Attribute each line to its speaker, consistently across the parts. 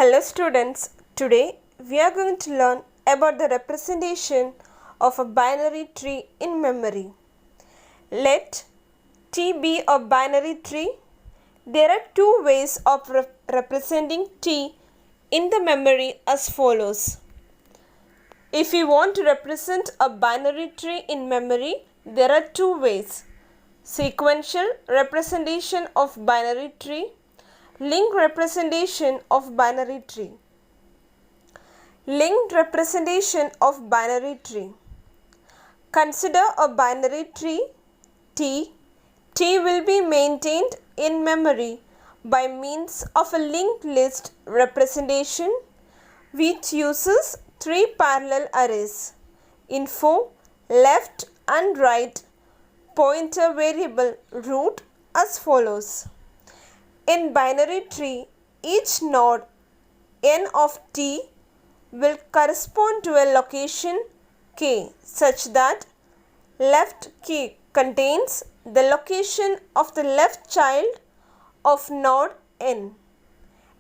Speaker 1: Hello students, today we are going to learn about the representation of a binary tree in memory. Let T be a binary tree. There are two ways of representing T in the memory as follows. If we want to represent a binary tree in memory, there are two ways. Sequential representation of binary tree, linked representation of binary tree. Linked representation of binary tree. Consider a binary tree T. T will be maintained in memory by means of a linked list representation which uses three parallel arrays: info, left and right, pointer variable root as follows. In binary tree, each node n of T will correspond to a location k such that left k contains the location of the left child of node n.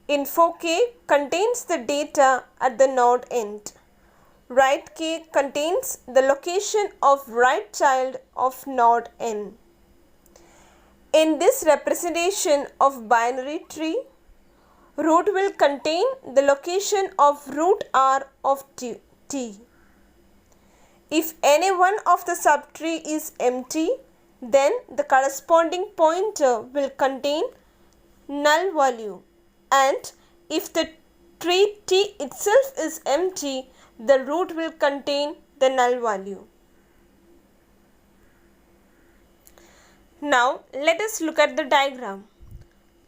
Speaker 1: Info k contains the data at the node end. Right k contains the location of right child of node n. In this representation of binary tree, root will contain the location of root r of T. If any one of the subtree is empty, then the corresponding pointer will contain null value, and if the tree T itself is empty, the root will contain the null value. Now let us look at the diagram.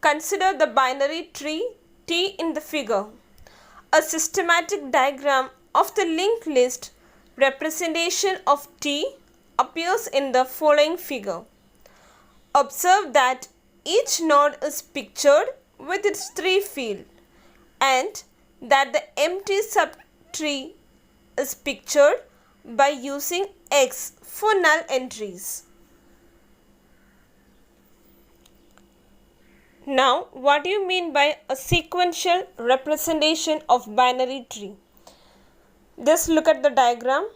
Speaker 1: Consider the binary tree T in the figure. A systematic diagram of the linked list representation of T appears in the following figure. Observe that each node is pictured with its tree field and that the empty subtree is pictured by using X for null entries. Now, what do you mean by a sequential representation of binary tree? Just look at the diagram.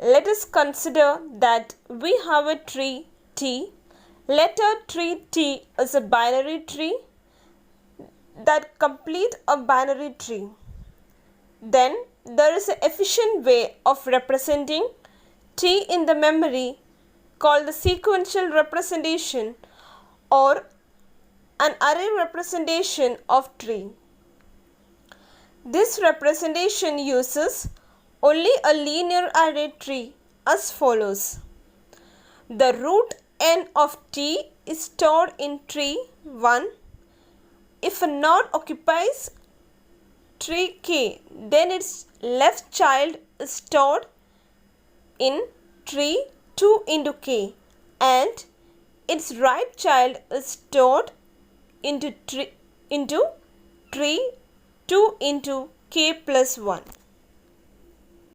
Speaker 1: Let us consider that we have a tree T. Let our tree T is a binary tree that complete a binary tree. Then there is an efficient way of representing T in the memory called the sequential representation or an array representation of tree. This representation uses only a linear array tree as follows. The root n of T is stored in tree 1. If a node occupies tree k, then its left child is stored in tree 2 into k and its right child is stored into tree 2 into k plus 1.